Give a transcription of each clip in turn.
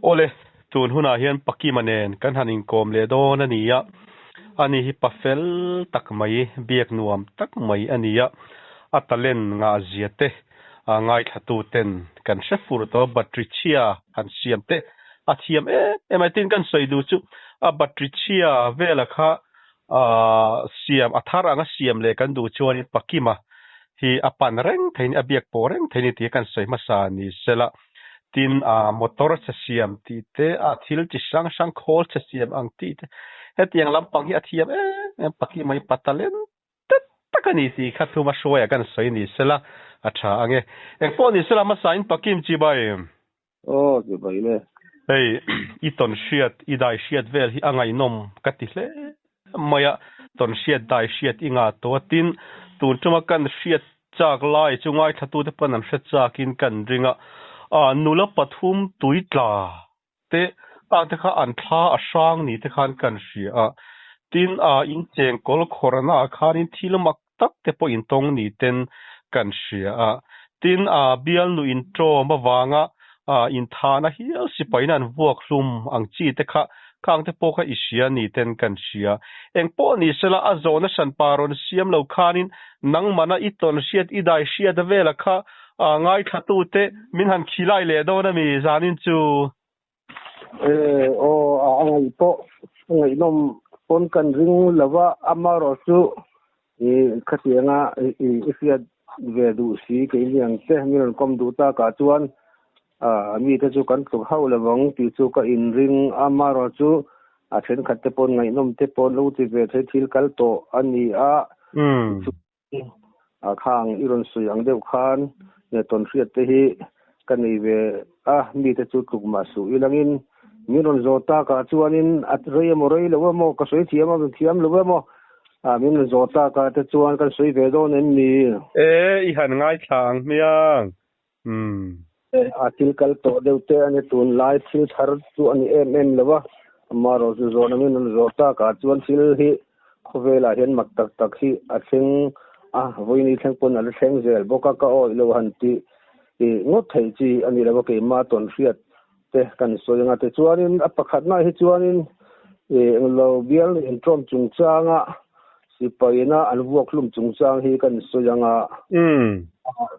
โอเลตูนหุนาเฮียนปักกี้มาเนนกันหันอิงโกมเลโดนันนี่ยะอันนี้ฮิปะเฟลตักไม่เบียกนวมตักไม่อันนี้ยะอัตเลนงาเจียเตง่ายขัดตูเต็นกันเชฟฟูร์ตัวบัตริเชียหันเสียมเตอาเทียมไม่ตินกันใส่ดูจุบัตริเชียเวลาค่ะเสียมอัธารังเสียมเลยกันดูชวนปักกี้มาฮีอปันเร่งเทนอเบียกโปเร่งเทนิที่กันใส่มาสานี่เสละตินมอเตอร์จะเสียมตีเตทิลจิช่างโคลจะเสียมอังตีเตเฮตียงลำปังฮีอาเทียมปักกี้ไม่ปัตตาเลนตักนี่สิขัดทุมาช่วยกันใส่นี่เสละอาชาอังเองพอนี่เสละมาสายปักกี้จีบายโอ้จีบายเลยเฮ้ยอีตอนเชียดอีได้เชียดเวลที่อังไงนมกัดติเลยมายตอนเชียดได้เชียดอิงาตัวตินตูนจุมากันเชียดจากไล่จุงไงถ้าตูเดปนันเชียดจากินกันริงนุลปฐุมตุยตลาเตอันเทข้าอันท่าช่างนี่เทข้านกันเชียตินอินเจงกอลโคโรนาขานินทีลมักตักเตปอินตรงนี่เต็นกันเชียตินเบียลนูอินโตรมาวางอินทานะเฮียสิไปนันวกลุมอังจีเตข้าข้างเตปข้าอิเชียนี่เต็นกันเชียเองปอนี่เสละอโซนฉันปารอนเสียมเหล่าขานินนังมันอิตอนเชียดอีได้เชียดเวลข้าง่ายขัดตูเตมินหันขี้ไล่เลยโดนมีจานินจูโอ้ไงโปไงนมปนกันริงหรือว่าอามารอจูขัดเสียงอีเฟียเวดูสีเกี่ยงเตมีนคมดูตากาจวนมีแต่จูกันสุขเฮาระวังติจูก็อินริงอามารอจูเช่นขัดเตปนไงนมเตปนลูติเวททิลกัลโตอันนี้ข้างอีรอนสุยังเดียวคานเนี่ยตอนเสียดที่กันนี่เวมีแต่จุดกลุ่มมาสู่อีหลังอินมีรอนโจตากาจวนินอัตเรียมรอยหรือว่าโมกสวยเทียมเป็นเทียมหรือว่าโมมีรอนโจตากาแต่จวนกันสวยเวโดนั่นมีอีหันง่ายทางเมียงทิลกัลโตเดียวเตอันนี้ตุนไลท์ทิลทาร์ตัวอันนี้หรือว่ามาโรสโจนมีรอนโจตากาจวนทิลที่เวลาเห็นมักตักที่อัดเชิงวันนี้ทั้งคนอะไรเชิงเจลบอกก็โอ้ยเราหันที่งดไทยจีอันนี้เราก็เกี่ยมาตอนเสียดเตะกันส่วนงานแต่จวนนี้อัปขัดหน้าให้จวนนี้เราเบี้ยอินทรมจุงจางสิไปนะอันวกลุ่มจุงจางให้กันส่วนงาน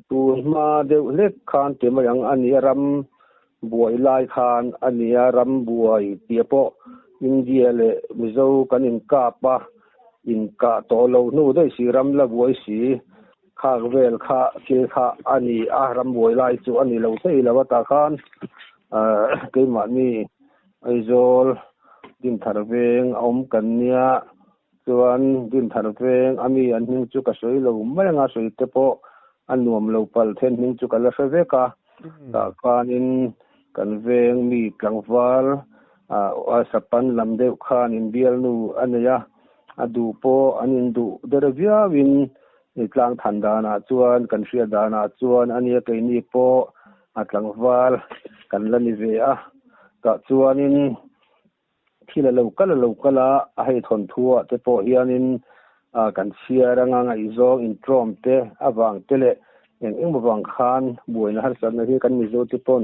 ตัวมาเดี๋ยวเล็กคานเตมาอย่างอันนี้รำบวยลายคานอันนี้รำบวยเตียโปอินเดียเลยมิโซกันอินกาปะอินกาโตโลนูได้สีรำละบวยสีข้าเวลข้าเกข้าอันนี้รำบวยลายจูอันนี้เราใช้ละวัตคานเกี่ยมันนี่ไอโซลดินทาร์เวงอมกันเนียส่วนดินทาร์เวงอามีอันนึงจุกสวยเราไม่งาสวยเตปอันนวมเราพัลเทนนึงจุกละสวยเวกาตาคานินกันเวงมีกลางวาลสปันลำเดียวคานินเบียลนูอันเนียดูโปอันนี้ดูเดรวิอาวินในกลางทันดานาจวนกันเสียดานาจวนอันนี้ก็นี่โปกลางวาลกันละนิเวะก็จวนนินที่เราก็ละให้ทนทั่วแต่โปเฮียนินกันเสียรังงานอิจงอินทรอมเตอวังเตเลอย่างบางคานบวยนะฮะสันนิษฐานกันมิโซติปน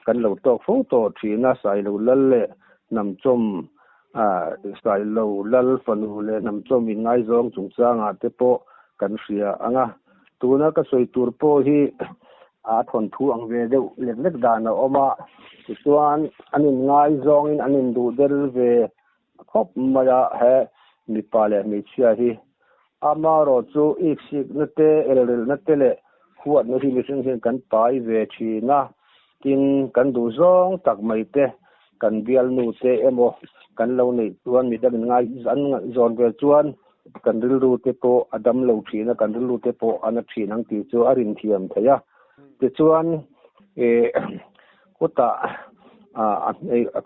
กันเราตอกโฟโต้ทีน่าใส่เราละเละนำจมสายโลลัลฟันูเลนำจอมีง่ายจงจุงจางเตโปกันเสียตัวนั้นก็สวยตัวโปที่ทนทูอังเวเดเล็กๆดานออกมาส่วนอันนี้ง่ายจงอันนี้ดูเดลเวครบมาเหมีปาเลมีเชียที่อามารอจูอีกสินัตเตเอลนัตเตเลขวดนี้มีสิ่งกันไปเวทีนะกินกันดูจงตักไม่เตกันเบียลนูเตเอโมกันเราในจวนมีแต่เป็นง่ายอันจอนเวจวนกันริลูเตโปอดัมเราทีนะกันริลูเตโปอันทีนังตีจูอารินเทียมเทียเตจวนกุตา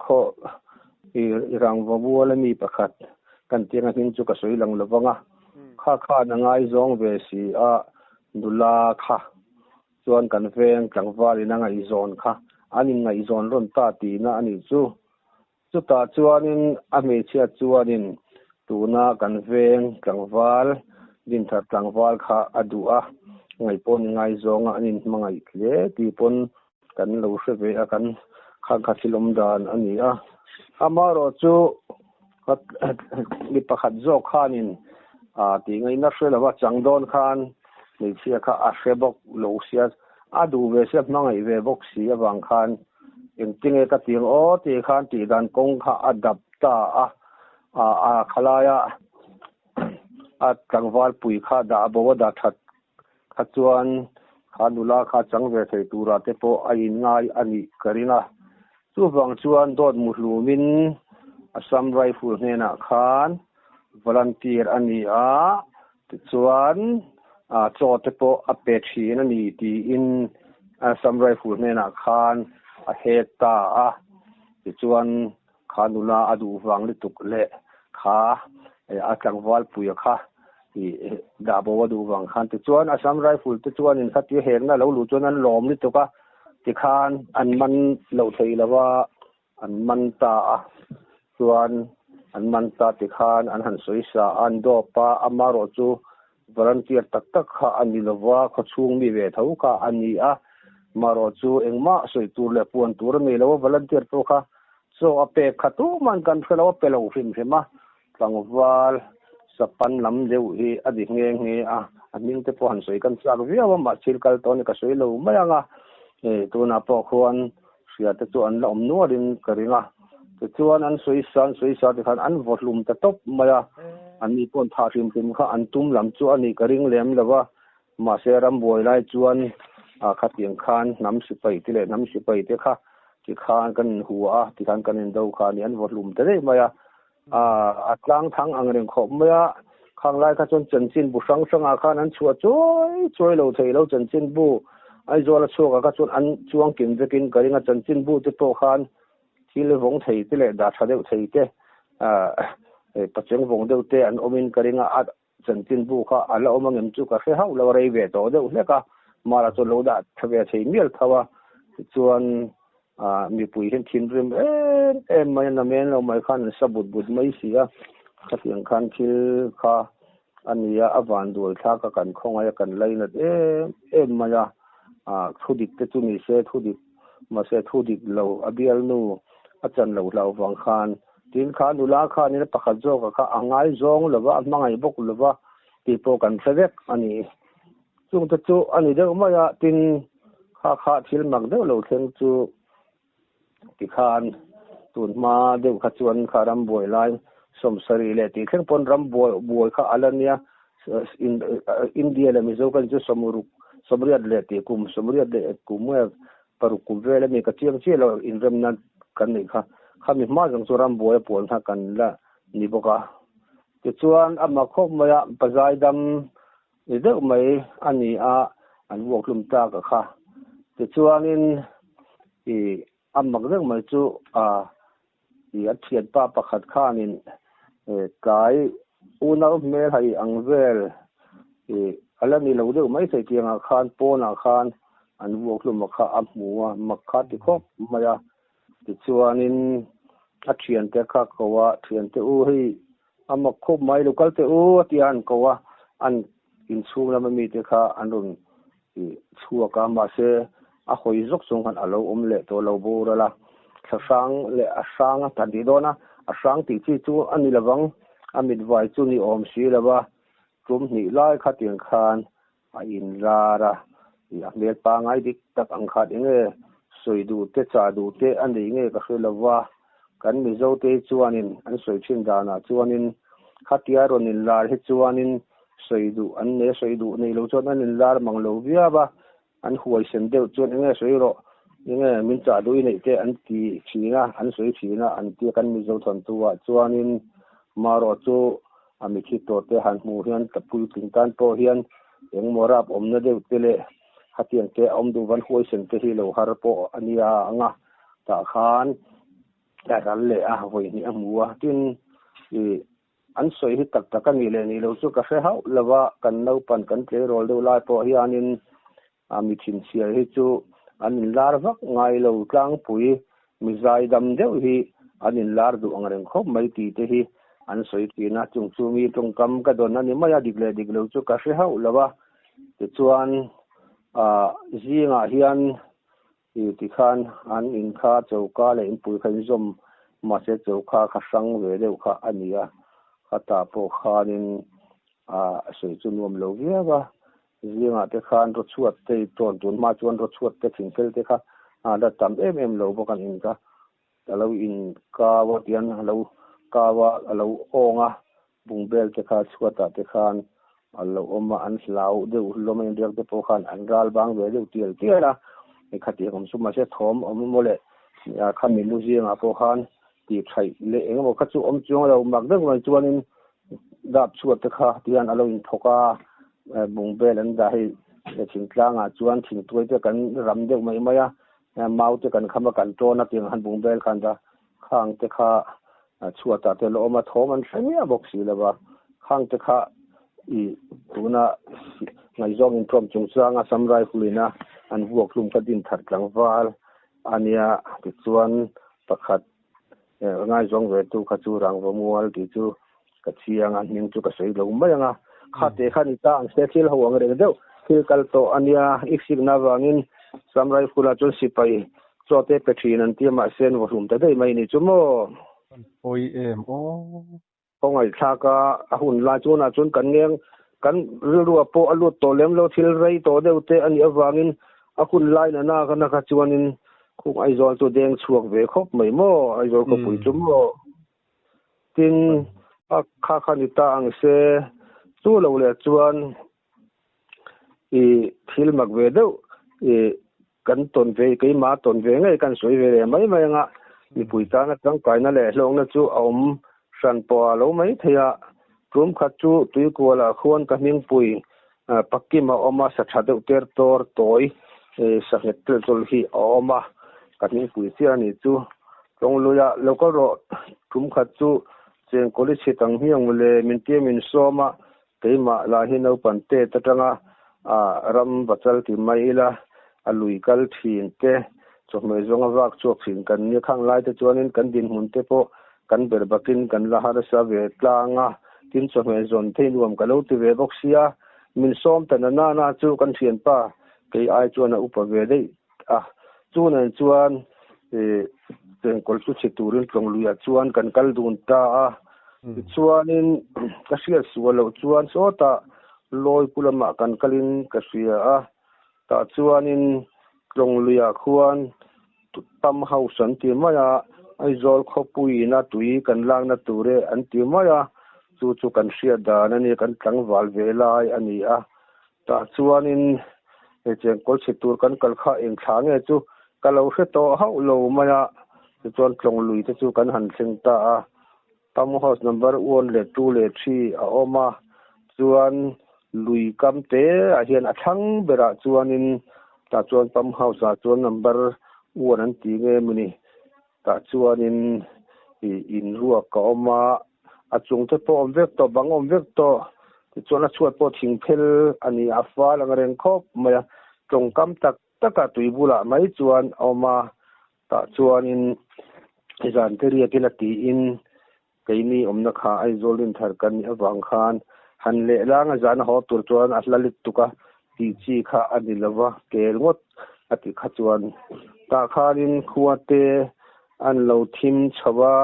ข้อรังวัวและมีประคัดกันเตียงหินจุกสวยหลังละวังข้านง่ายจงเวสีดุลาค่ะจวนกันเวงกลางวาลีนง่ายจอนค่ะอันนี้ง่ายจอนร่นตาตีนะอันนี้จุดตาจวนินอเมเชียจวนินตัวนากันเวงกลางวาลดินทัดกลางวาลค่ะอดูไงปนไงจงอันนี้มังไงเลี้ยตีปนกันเราเสวยกันข ข้างคาสิลมดานอันนี้อามารอจูมีประคัดโจกขานินตีไงนักเสียว่าจังโดนขานนี่เสียค่ะอาเซบกโลเซียดูเวเสียมังไอเวบกเสียบางขานยังจริงก็ตีงตีขานตีดันกงค่ะอดับตาขลายจังวาลปุยค่ะดาบวดาทัดขจวนขานุลาขาจังเวทตูราเตโปไอง่ายอันนี้กรินะจู่บางจวนโดดมุลูมินซัมไรฟูลเนี่ยนะขานวอลันเทียร์อันนี้จวนโจเตโปอเปชีนั่นนี่ที่อินซัมไรฟูลเนี่ยนะขานเฮตาจวนขานุลาอดูฟังลิตุกเละขาจังวาลปุยค่ะที่ดาบวดูวังคันติจวนอาซัมไรฟูลติจวนอินคัดที่เห็นนะเราหลุดจวนนั้นหลอมนิดตัวก็ที่คานอันมันเราเทแล้วว่าอันมันตาจวนอันมันตาที่คานอันหันสวยสะอันโดปาอามารอจูวอลันเทียร์ตักค่ะอันนี้ละว่าเขาช่วงมีเวทเขาค่ะอันนี้มารอจูเองมาสวยตัวเล็บปวนตัวมีแล้วว่าวอลันเทียร์ตัวค่ะโซอเปกขัดตัวมันกันคือเราว่าเป็นเราฟิมใช่ไหมฟังว่าสปันลำเดียวอดีตเงี้ยอันนี้จะพอหันสวยกันสักวิวว่ามาชิลกัลตอนนี้ก็สวยเลยไม่ยังตัวน่าพอควรเสียแต่ตัวอันละนัวดินกระดิ่งแต่ตัวนั้นสวยสันที่ขันอันวอดลุมแต่ตบมาอันนี้ปนทาริมค่ะอันตุ้มลำจวนนี่กระดิ่งเลี้ยมแล้วว่ามาเสรำบวยไล่จวนขัดเตียงคานน้ำสิไปที่เลยน้ำสิไปที่ค่ะที่คานกันหัวที่คานกันเดาคานนี่อันวอดลุมแต่ได้มาอัตลังทั้งอังเริงขบเมื่อข้างไล่ข้าจนจันจินบุสังสังอาคารนั้นชัวช่วยเราเทเราจันจินบุไอ้ตัวละชัวก็จนอันช่วงกินจะกินก็ยังจันจินบุที่โตคานที่เลวงเทที่เลยดาชาเดียวเทเตปัจจัยวงเดียวเตอันอมินก็ยังอัดจันจินบุค่ะอันละอมังเงินจุกเสียเขาเราเรียเวทตัวเดียวเนี่ยก็มาละจนเราได้ทวีเทมีลทว่าส่วนมีปุ๋ยเห็นทินริมไม่น่าเมนเราไม่คันสบุดไม่เสียขัดอย่างคันคิลค่ะอันนี้อาวันดูท่ากันคงอะไรกันเลยนะไม่ทุดิกแต่จุนี่เสียทุดิกมาเสียทุดิกเราอบิเอลนูอาจารย์เราวังคันทินคันดูลาคันนี่ปักขัดโจกค่ะอ่างไงจงหรือว่ามังไงบกหรือว่าตีโปกันเสด็จอันนี้จุงตะจูอันนี้เดี๋ยวไม่ทินข้าทิลมักเดี๋ยวเราเทงจูที่คานตุนมาเดี๋ยวขจวนขารำบวยไล่สมสรีเลติเข่งปนรำบวยข้าอันนี้อินเดียเลยมิโซกันจะสมเรียดเลติกุมสมเรียดเลกุมเมื่อปรุกุมเวลมีกระเทียมเชี่ยเราอินรำนั้นกันนี่ค่ะข้ามีมาจังสุรำบวยปวนท่ากันละนี่บอกว่าที่ชวนอามาคบมาปัจจัยดำนี่เด็กไม่อันนี้อันวกลุมตากับค่ะที่ชวนนี่มักเรื่องมาจู่ยัดเทียนป้าประคัดข้านินกายอุณหภูมิให้อังเวลอะไรนี่เราเรื่องไม่ใส่เตียงอาคารปนอาคารอันวกลุ่มมาข้าอับหัวมาคัดที่ครบมาติดชัวนินอัดเทียนแต่ข้าก็ว่าเทียนแต่ให้มาคบไม่ลูกก็แต่ที่อันก็ว่าอันอินซูแล้วมันมีแต่ข้าอันรุ่นชัวกามาเสคอยยกส่งกันเราเละตัวเราบูรละสังเละสังทันทีโดนะสังติดที่จูอันนี้ละวังมิดไว้จูนี่สีละว่ากลุ่มนี้ไล่ขัดยังคานอินลาระเมียปางไอดิกตักอังคาดเองสวยดูเตจ่าดูเตอันนี้เองก็คือละว่ากันมิโซเตจวนนินอันสวยชินดานะจวนนินขัดยารนินลาให้จวนนินสวยดูอันนี้สวยดูในโลจวนนินลามังโลวิอาบะอันหัวเส้นเดียวจนยังไงสวยหรอยังไงมินจ่าดูนี่เจอันที่ชีนะอันสวยชีนะอันที่กันมิโซทนตัวจวนนินมารอจูมีคิดตัวเตหันมูเฮียนกับปุยถึงการโตเฮียนยังมราบอมนั่นเดียวเตเลหัดยังเตอมดูวันหัวเส้นเตฮิโลฮาร์โปอันนี้งะตาขานแต่กันเลยวันนี้มัวที่อันสวยที่ตักกันนี่เลยนี่เราจูกาเฟ่เฮาแล้วว่ากันเล่าปันกันเจอโรลดูไล่โปเฮียนินมีชินเสียให้จูอันนี้ลาร์วักไงเรากลางปุยมีใจดำเดียวที่อันนี้ลาร์ดูอังเริงคบไม่ตีเตฮีอันสวยที่น่าจงชูมีตรงกำกระโดดนั่นนี่ไม่ยากดิกเลยจูกาเฟ่เฮาแล้วว่าจะชวนจีงเฮียน อีติคานอันอินคาเจ้ากาและอินปุยคันซมมาเสเจ้าคาขังเวเดวคาอันนี้ขัตาโปคานินสวยจุนวมโลเวียว่าเรื่องอาเตคานรถชวดเตยตอนตุนมาจวนรถชวดเตถิงเฟลเตค่ะดัดตามโลบกันอินค่ะแต่เราอินกาวเตียนเรากาวเราโองบุงเบลเตค่ะชวดอาเตคานเราอมาอันสลาวเดี๋ยวลมเรียกเตโปคานอันรัลบางเวเดวเตียนะไอ้ขัดที่ผมสมมาเสถมโมเลข้ามีมุจีงโปคานตีไทยเละเองบอกขัดจูจวงเราหมักเรื่องมันจวนนินดับชวดเตค่ะที่อันเราอินทกาบุงเบลันได้ถิงกลางจวนถิงตัวเตกันรำเด็กไม่มาเมาเตกันคำกันโจนักยังหันบุงเบลกันจะข้างเตค่ะชวดแต่เรามาทอมันใช่ไหมบอกสิเลยว่าข้างเตค่ะอีตัวน่ะในจอมอินทรมจงสร้างสำไรคุยนะอันพวกลุงกระดินถัดกลางวาลอันเนี้ยติดส่วนประคัดง่ายจงเวทุขจูรังวมัวติจูกระเชียงอันยิงจูกระใสลงไม่ยังข้าเตะข้านิตาอันเสียที่เราหวังเรื่องเดียวที่กัลโตอันเนี้ยอีกสิ่งน่าวังินสำไรคุลาจนสิไปโจเตเปทีนันที่มาเส้นวัตุมแต่ได้ไม่นี่จุโมโอ้ยโอ้คงไอ้ชากาหุ่นลาจูน่าจุนกันเงี้ยกันรัวโปอลุโตเลมโลทิลไรโตเดวเตอันนี้วังินคุณไล่น่ะกันนะจวนนินคงไอโซลตัวแดงช่วงเวคบไม่โมไอโซลก็ปุยจุโมตินข้าคณิตาอังเสสู้เราเลยจวนทิลมักเวเดวกันตนเวกมาตนเวงไงกันสวยเวไม่งะมีปุยตานะตั้งไกนั่นแหละลงนะจูเอาสันปอเราไม่เทียกลุ่มขัดจูตุยกัวละควรกันยิงปุยปักกิมาออกมาสัตว์เดวเตอร์ตัว สักเตจลฮีออกมากันนี้ปุ๋ยเสียนี่จูตรงลุยแล้วก็รอคุมขัดจูเจงกุลิชิตังเฮียงเลมินเตียมินโซมาเตมาลาหินเอาปันเตตจังรำบัจจัลติไม่ละลุยกัลทีนเตจงไม่จงรักจวกสิงกันนี่ข้างไล่แต่จวนนี้กันดินหุ่นเตโปกันเบิดบักินกันละหาสาเวตลางทินจงไม่จนเทนวมกันแล้วติเวบกเสียมินซ้อมแต่นาจูกันเทียนป้าcái ai chuanอุปเวได้chuanนั้นชวนเป็นคนสุดที่ตูรินตรงลุยชวนกันกัลดุนตาชวนนินกษีสวลชวนโซตาลอยกุลมากันกัลินกษีตาชวนนินตรงลุยควรตั้มเฮาสันติมายาไอโซลขบุยนาตุยกันล่างนาตูเรอันติมายาจู่กันเสียดานันนี่กันตั้งวาลเวลายอันนี้ตาชวนนินเจงกอลสิตูร์กันกัลข้าเองช้างจูกัลเอาเสตอเฮาโลมายาจวนตรงลุยจูกันหันเซงตาตั้มเฮาส์นัมเบอร์1เล2เล3ออกมาจวนลุยกัมเตเฮียนทั้งเบระจวนนินตาจวนตั้มเฮาส์จวนนัมเบอร์1นั้นตีเงมุนีตาจวนนินอินรัวก็ออกมาจงเทปอมเวกโตบังอมเวกโตจวนชวดปอทิงเพลอันนี้อัฟวาลังเรงคบมาตรงกำตักตุยบุละไม่จวนเอามาตาจวนอินจันเทเรียกิลตีอินกัยนี้นักข่าไอโซลินทาร์กันอวังคานหันเล่างจันหอตุจวนอัลลิตุกะตีจีข้าอันนี้ละวะเกลงดอติขจวนตาคารินขวดเตอันเราทิมชวา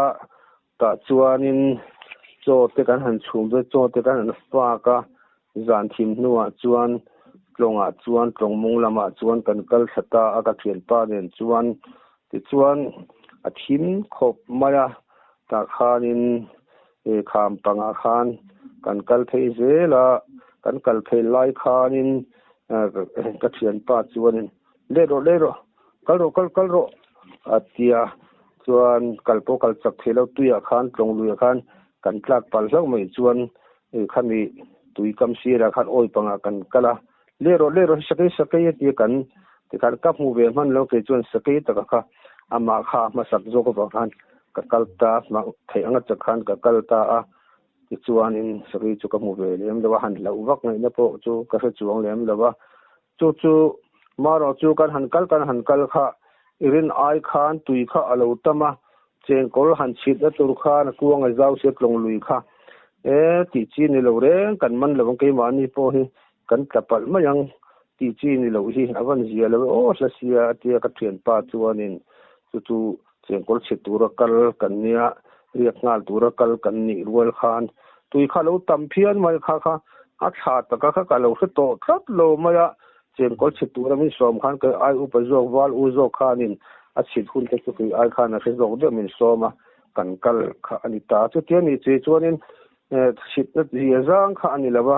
ตาจวนอินโจเตกันหันชุมด้วยโจเตกันหันฟ้ากะจานทิมนัวจวนตรงจวนตรงมุงละมาจวนกันกัลสตาอากาศเปลี่ยนป้าเดินจวนติจวนทิมขบมายาตาคานินขามปังอาคารกันกัลเทเซละกันกัลเพลไลคานินกระเทียนป้าจวนเลโรกัลโรเตียจวนกัลโปกัลจักเทลตุยอาคารตรงลุยอาคารกันกลักปัลสักไม่จวนขันมีตุยกำซีระขันโอยปังกันกะละเลโรสเกยตีกันที่ขันกับมูเวมันแล้วไปจวนสเกยตะกะอามาข้ามาสักโจกบังคันกัลตามาเทียงจักขันกัลตาที่จวนอินสเกยจุกมูเวเลี้ยมเดว่าหันละอุบักไงนะพอจูกระจวงเลี้ยมเดว่าจูมารอจูกันหันกัลข้าอิรินไอคานตุยข้าอลอุตมะเจงกอลหันชิดและตุรคานกวงไอเจ้าเสียลงลุยค่ะติจีนี่เราเร่งกันมันเราบางทีมานี่พอกันกลับมายัง ti chi ni lo hi awan zia lo o la sia atia ka thian pa chuanin chu chengkol chitura kal kan nia riak ngal tura kal kan ni rual khan tui kha lo tam phian mai kha a tha taka kha ka lo se to tlat lo maya chengkol chitura min som khan ka ai upa zok wal u zok khanin a chit hun te chu ai khan a se zok de min soma kan kal kha ani ta chu tian ni che chuanin chit na zia zang kha ani lawa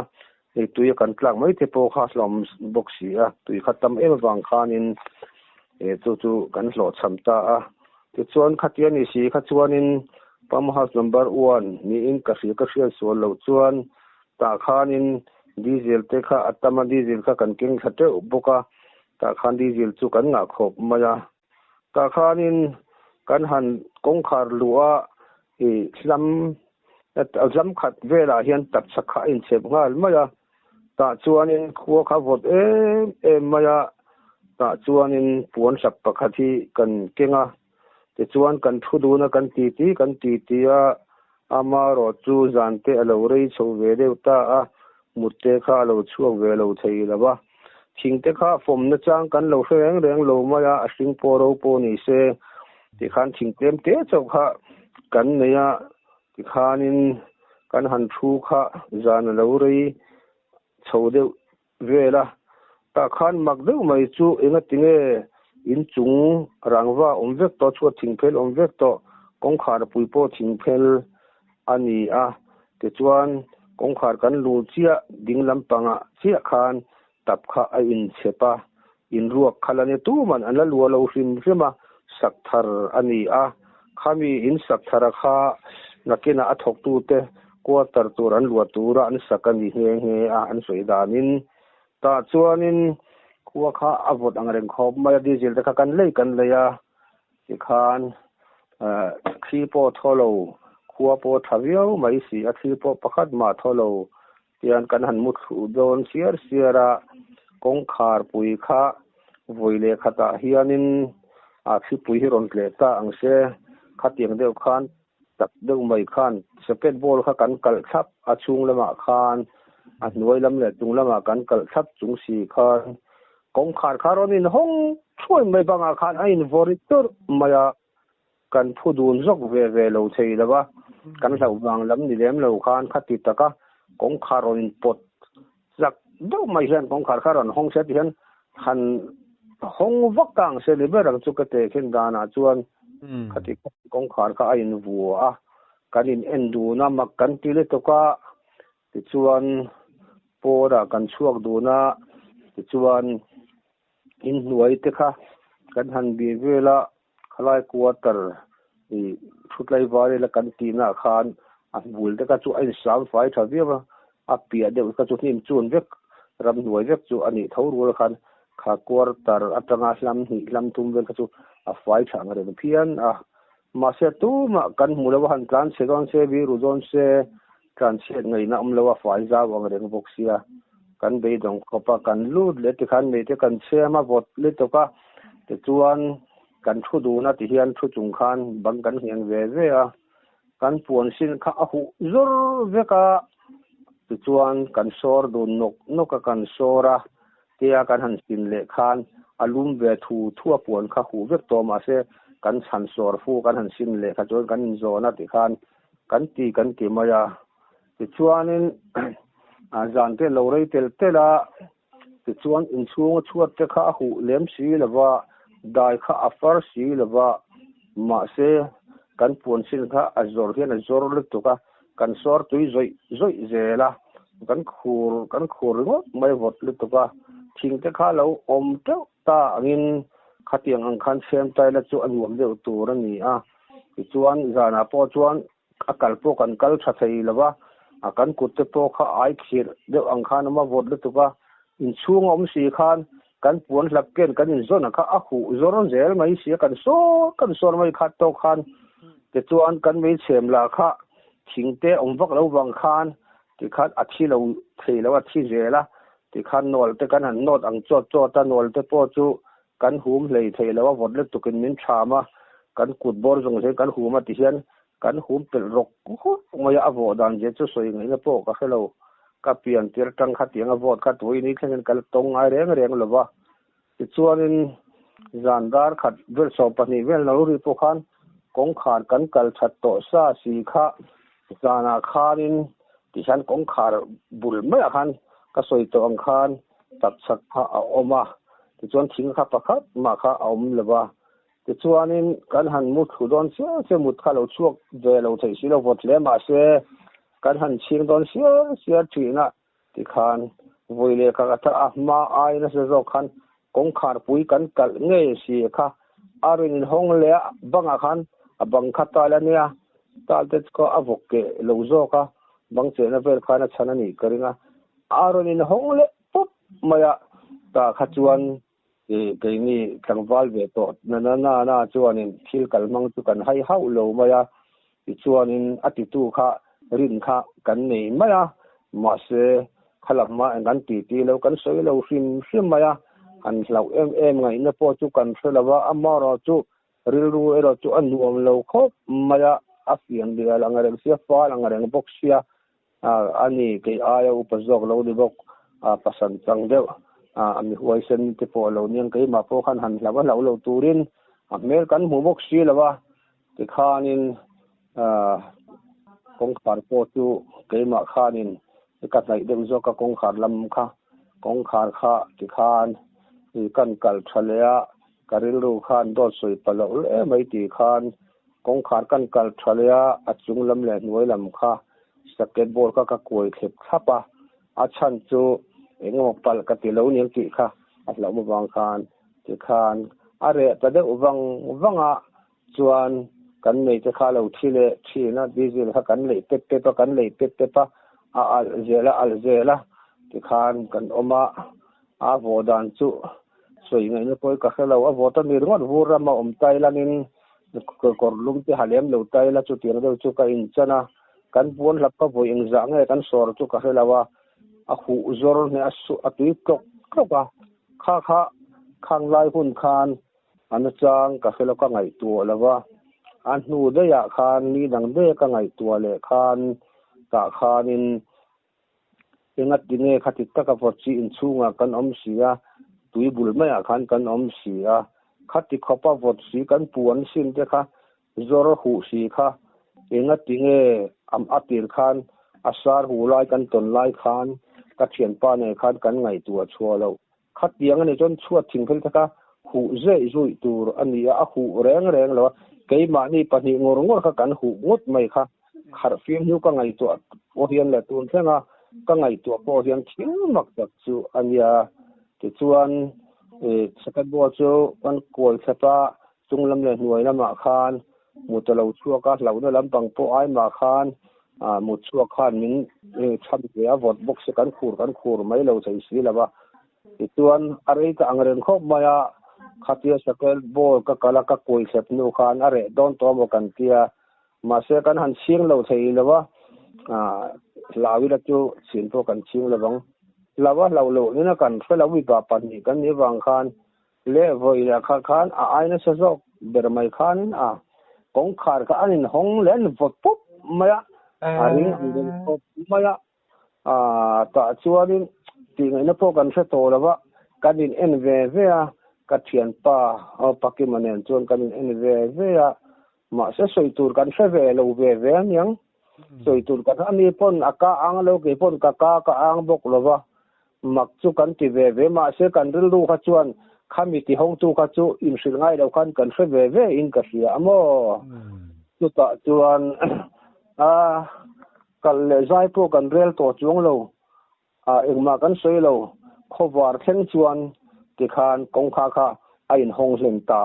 tui kan tlak mai te po kha slom boxi a tui khatam em wang khanin chu kan hlo chamta a ti chuan khatian ni si kha chuanin pump house number 1 ni in ka hrial so lo chuan ta khanin diesel te kha atama diesel kha kan king thate boka ta khan diesel chu kan nga khop maya ta khanin kan han kong khar lua zam khat vela hian tak sakha in chep ngal maya ta chuanin khuwa kha vot maya ta chuanin puan sak pakhathi kan kenga te chuan kan thuduna kan ti a amaro chu zante alo rei chho ve deuta a mutte kha lo chuak ve lo thei lawa thingte kha fom na chang kan lo reng lo maya a sing poro po ni se ti khan thingtem te chau kha kan neya ti khanin kan han thu kha zan lo rei chho de vela ta khan mak deu mai chu enga tinge in chung rangwa omvek to chu thingphel omvek to kongkhar puipo thingphel ani a te chuan kongkhar kan lu chia dinglam panga chia khan tap kha a in chepa in ruak khalani tu man an la lu lo hrim sakthar ani a khami in sakthara kha nakena athok tu te quarter tur an lu tura an sakani he a an soidanin ta chuanin khuwa kha avot angreng khop mai diesel ta kan leya ti khan khi po tholo khuwa po thaviau mai si a khi po pakhat ma tholo tian kan han mut khu don siara kongkhar pui kha voile khata hianin a khi pui hiron tle ta angse khatiang deu khan tak deu mai khan second ball kha kan kal thap a chung lama khan a nuai lam le tung lama kan kal thap chung si khan kongkhar kharonin hong choi mai banga khan a in voritor maya kan phudun zok ve lo thei lawa kan hlau wang lam ni lem lo khan khati taka kongkharonin pot zak do mai hian kongkhar kharon hong set hian han hong wakang se liberang chu ka te khin dana chuan khati kongkhar kha a in vua kan in endu na mak kan tile toka ti chuan pora kan chuak duna ti chuan in nuai te kha kan han bi vela khalai quarter i thutlai wari la kan tina khan a bul te ka chu ai sam fai thaviwa a pia de ka chu nim chun vek ram nuai vek chu ani thorul khan kha quarter atanga lam tum vel ka chu a fai thang re phian a ma se tu ma kan mulawa han plan se don se bi ru don se transit ngai na umlawa fai za wang re boxia kan be dong ko pa kan lut le ti khan me te kan chema vot le to ka te chuan kan thu du na ti hian thu chung khan bang kan hian ve a kan puan sin kha a hu zur veka ti chuan kan sor du nok ka kan sora tia kan han sin le khan alum ve thua puan kha hu vek to ma se kan chan sor fu kan han sin le kha chuan kan zona ti khan kan ti maya ti chuanin a zan te lo rei tel la ti chuan in chung chuat te kha hu lem si lawa dai kha afar si lawa ma se kan puan sin kha azor hian azor le to ka kan sor tui zoi zela kan khur ngo mai vot le to ka thing te kha lo om te ta angin khatiang ang khan sem tai la chu anuam deu tur ani a ti chuan zana po chuan akal po kan kal tha thei lawa akan kutte po kha ai khir deu ang khan ma vot le to ka in chung om si khan kan puan hlak ken kan in zona kha a hu zoron zel mai si kan sor mai khat to khan te chuan kan mei chem la kha thingte omwak lo wang khan ti khat athi lo thei lo athi zela ti khan nol te kan han not ang chot ta nol te po chu kan hum hlei thei lo vot le tukin min thama kan kut bor jong se kan huma ti hian kan hum pel rok mai avo dan je chu soi ngai na po ka hello ka pian tir tang kha tiang avot kha toi ni khen kal tong ai reng lova ti chuanin zandar khat vel so pani vel lo ri po khan kong khan kan kal that to sa si kha zana khanin ti san kong khar bul mai khan ka soi to ang khan tak sak kha a oma ti chuan thing kha pakhat ma kha om lova ti chuanin kan han mu thu don se mut kha lo chuak ve lo thei si lo vot le ma se kan han ching don sia thina ti khan voile ka tha a ma ai na se zo khan kong khar pui kan kal nge si kha arin hong le banga khan abang kha ta la nia tal te ko avok ke lo zo ka bang che na vel khana chana ni karinga arin hong le pup maya ta kha chuan ke ni tangwal ve to na chuanin thil kalmang chu kan hai hau lo maya ti chuanin atitu kha rin kha kan nei maya ma se khalama an ti lo kan soi lo hrim maya an hlau em ngai na po chu kan thelawa amaro chu rilru ero chu anuam lo khop maya afian dia langareng sia fa langareng boxia ani ke aya upazok lo di bok pasan changdeu ami huaisen te po lo niang ke ma po khan han lawa lo turin amel kan mu boxi lawa te khanin kong khar po chu ke ma khanin ka nai dem zo ka kong khar lam kha kong khar kha ti khan kan kal thalea karil ru khan do soi palo e mai ti khan kong khar kan kal thalea achung lam le nuai lam kha skateboard ka koi khep khapa achan chu engok pal ka ti lo niang ti kha atlo mo wang khan ti khan are ta de wanga chuan kan nei te kha lo thile thina diesel kha kan lei pet pa kan lei pet pa al zela ti khan kan oma a vodan chu soi ngai na koi ka khalo a vota mi rongot vura ma tai lanin korlum te halem lo tai la chu tir do chu ka in chana kan pon lap ka voi eng za nge kan sor chu ka helawa a hu zor ne asu atui tok ka kha khang lai hun khan an chang ka helo ka ngai tu lawa an nu de ya khan ni dang de ka ngai tu le khan ka khanin engat dine khatit ta ka forchi in chunga kan om sia tui bul mai khan kan om sia khati khopa vot si kan puan sin te kha zor hu si kha engat dinge am atir khan asar hu lai kan ton lai khan ka thian pa ne khan kan ngai tu chua lo khat yang ne jon chuat thing phel ta ka hu zai zui tur ani a hu reng lo kei ma ni pani ngor kha kan hu ngot mai kha khar fiam hu ka ngai tu o hian le tun thenga ka ngai tu po hian thing mak tak chu ania ti chuan sakatbo chu kan kol thapa chunglam le hnuai lama khan mutalo chua ka hlau na lampang po ai ma khan mut chua khan min cham ke a vot box kan khur mai lo chei si lawa ti chuan arei ka angren khop maya khatia sakal bol ka kala ka koi sep nu khan are don to mo kan tia ma se kan han siang lo thei lawa lawi la chu sin to kan ching lawang lawa lo ni na kan fela wi ba pan ni kan ni wang khan le voi la khan a aina sa zo ber mai khan kong khar ka anin hong len vot pop maya aring den pop maya ta chuanin ti ngai na po kan sa to lawa kanin en ve ka thian pa pakimanen chuan kanin en ve ma se soi tur kan sa ve lo ve niang soi tur kan ani pon aka ang lo ke pon ka ang bok lova mak chu kan ti ve ma se kan ril du kha chuan khami ti hong tu kha chu im sil ngai lo kan kan fe ve in ka sia amo chu ta chuan kal le zai po kan rel to chung lo engma kan soi lo khowar thleng chuan ti khan kong kha a in hong hleng ta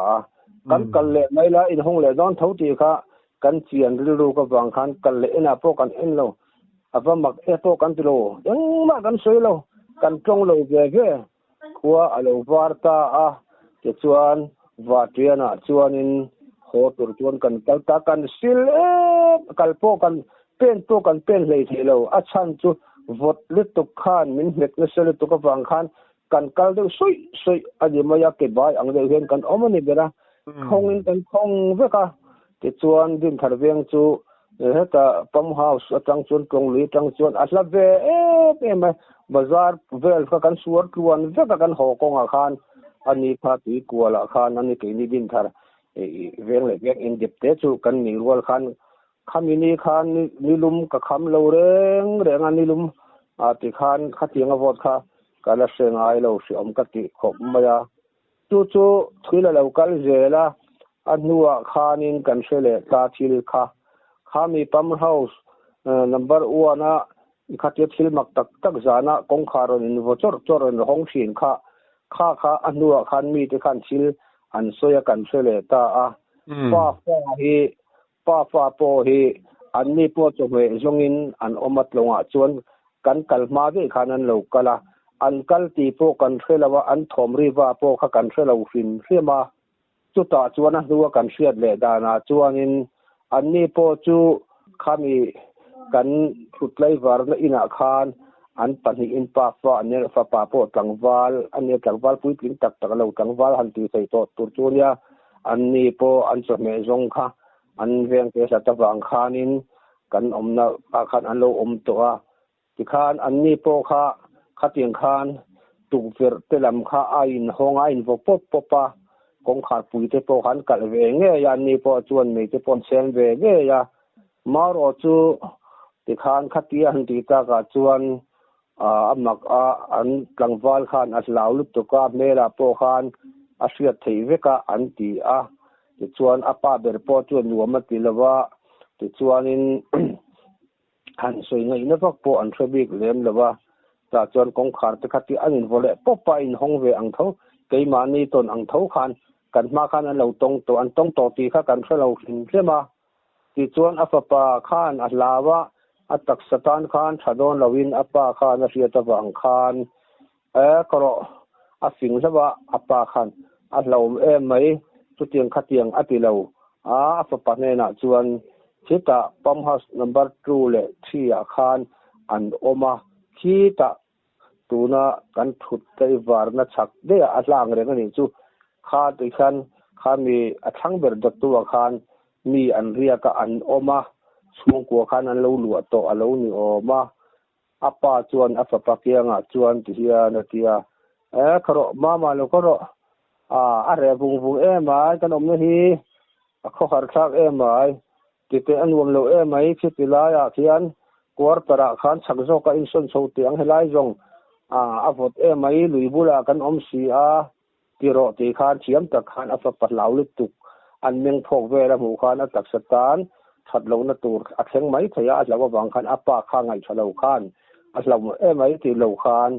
kan kal le mai la in hong le don tho ti kha kan chian ril du ka wang khan kal le ena po kan en lo ava mak e po kan ti lo engma kan soi lo kan tong lo ve khuwa alo warta ke chuan vatiana chuanin hotur chuan kan kalta kan sil kalpo kan pen lei thelo a chan chu vot lituk khan min het na sel tu ka wang khan kan kal de soi ani maya ke bai ang de hen kan omani bera khongin kan khong veka ke chuan din thar veng chu ta pam house atang chun kong li tang chun asla ve ma bazar vel ka kan suar tuan ve ka kan ho kong a khan ani pha ti kuala khan ani ke ni din thar veng le vek in dip te chu kan ni rual khan khamini khan ni lum ka kham lo reng ani lum a ti khan khating a vot kha kala sengai lo si om ka ti khop maya chu thila lo kal zela anua khanin kan sele ta thil kha khami pam house number 1 na khatia thil mak tak zana kong kharon in vo chor in hong thin kha anua khan mi te khan thil an soya kan sele ta a pa po hi anni po chowe zongin an omat longa chuan kan kalma ve khanan lo kala an kal ti po kan thelawa an thomri wa po kha kan thelo fin sema chuta chuan a huwa kan hriat le dana chuanin anni po chu khami kan thutlai war na ina khan an pani in pa fa ne fa pa po tlangwal ane tlangwal pui pling tak lo tlangwal han ti sei to tur chunia anni po an chome zong kha an veng te sa tawang khanin kan omna pa khan an lo om to a ti khan anni po kha khating khan tu fer telam kha ain honga in vo pop pa kong khar pui te po khan kal ve nge ya ni po chuan me te pon sen ve nge ya maro chu ti khan khatia han ti ta ka chuan amak an tlangwal khan aslau lut to ka mera po khan asiat thei veka an ti a ti chuan apa ber po chuan nuama ti lawa ti chuanin han soi ngai na vak po an thabik lem lawa ta chuan kong khar te khati an vole popa in hong ve ang tho keima ni ton ang tho khan kan ma khan an lo tong to ti kha kan thlo hin hlema ti chuan afapa khan alawa atak satan khan thadon lawin apa khan a hriat awang khan karo a fing lawa apa khan a hlom mai chutiang khatiang atilo afapa ne na chuan chita pump house number 2 le 3 a khan an oma khita tuna kan thut kai war na chak de atlang reng ani chu kha ti khan khami athang ber dot tu khan mi an ria ka an oma chung ko khan an lo lu to alo ni oma apa chuan afapa kianga chuan ti hia na tia kharo mama lo kharo are bung mai kan om na hi kho har thak mai ti te anwam lo mai khitila ya khian kwar tara khan chakzo ka in son so tiang helai jong avot mai luibula kan om si a tiro ti khan thiam tak khan afa patlau lut tuk an meng phok ve la mu khan atak satan thatlo na tur atheng mai thaya lawa wang khan apa kha ngai thalo khan aslam mai ti lo khan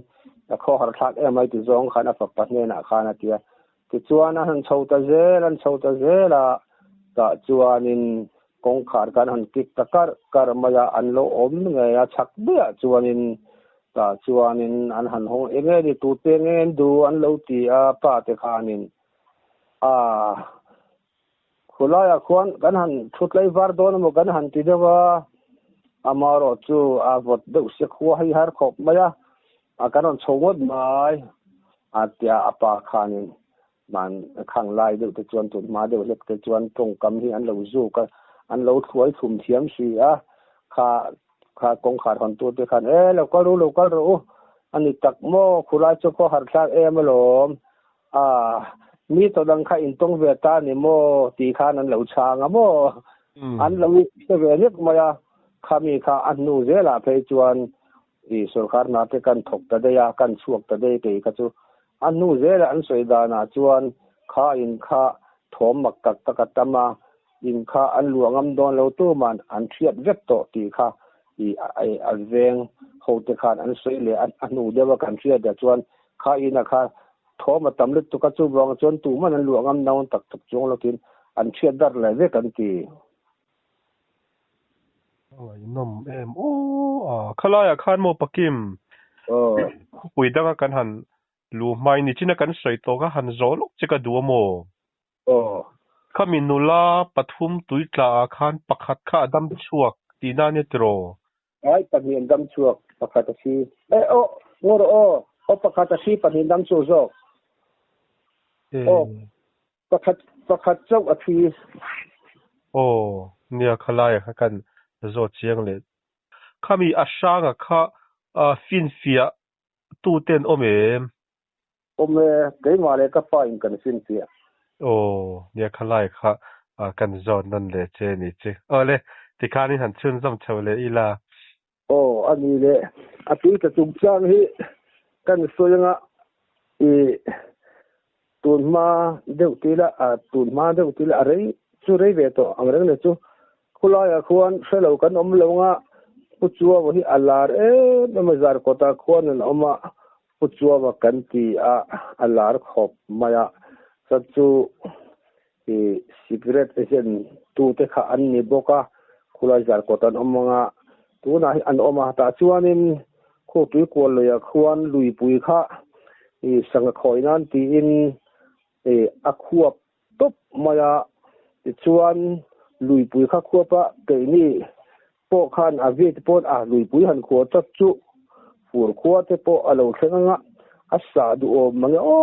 kho har thak mai ti zong khan afa patne na khan atia ti chuan han chhota zela ta chuanin kong khar kan han kik takar karmaya an lo om nge ya chak bia chuanin ta chuanin an han hong enge ni tu te ngen du an lo ti a pa te khanin khulaya khon kan han thutlai war don mo kan han ti dewa amaro chu avot de se khwa hi har khop maya akaron chhomot mai atia apa khanin man khang lai de te chuan tu ma de lek te chuan tong kam hi an lo zu ka an lo thuai thum thiam si a kha kong khar hon tu te khan lo ka ru ani tak mo khulai chu ko har thak malom mi to dang kha in tong ve ta ni mo ti khan an lo chang a mo an lo se ve nik maya khami kha an nu zela phe chuan i sarkar na te kan thok ta de ya kan chuak ta de ke ka chu an nu zela an soi da na chuan kha in kha thom mak tak takatama in kha an luangam don lo tu man an thiat vek to ti kha i alveng hote khan an soi le an nu dewa kan thiat da chuan kha ina kha thoma tamlit tu ka chu bang chuan tu man an luangam naun tak chung lokin an thiat dar le ve kan ti nom khalaya khan mo pakim puidanga kan han lu mai ni china kan soi to ka han zol chika du mo khaminula pathum tuitla khan pakhat kha dam chuak tina ne tro ai pamin dam chuak pakhat si ngoro pakhat si pamin dam chu zo pakhat chau athi nia khalaya kha kan โซเจียงเลยข้ามีอาชางข้าฟินเฟียตู้เต้นโอเมเกยมาเลยก็ป้ายกันฟินเฟียโอ้เนี่ยข้าไล่ข้ากันจอนนั่นเลยเจนี่เจเลยที่ข้านี่หันชื่นซ้ำเชวเลยอีลาโอ้อันนี้เลยอาทิตย์กระจุกจ้างที่กันสวยงะตุนมาเดี๋ยวทีละตุนมาเดี๋ยวทีละอะไรสุริเวโตอันนั้นเนี่ยจูคุลายควรเสลากันลงอ่ะผู้ชัวว่าที่อัลลาร์ไม่มาจารกตาควรนั่นมาผู้ชัวว่ากันที่อัลลาร์ขบมาสัจจูสิกเรตเช่นตู้เตะอันนี้บอกว่าคุลายจารกตาอมงะตัวนั้นอันอมาตาชวนนินคู่ตุยกวนเลยควรลุยปุยข้าสังขอยนั้นที่อินอควบตบมาชวนลุยปุยข้าควบเกยนี่โปขันอาวิทปนลุยปุยหันขวดจัดจุฝูขวดเตปอลงเชงงะอาสาดูมันโอ้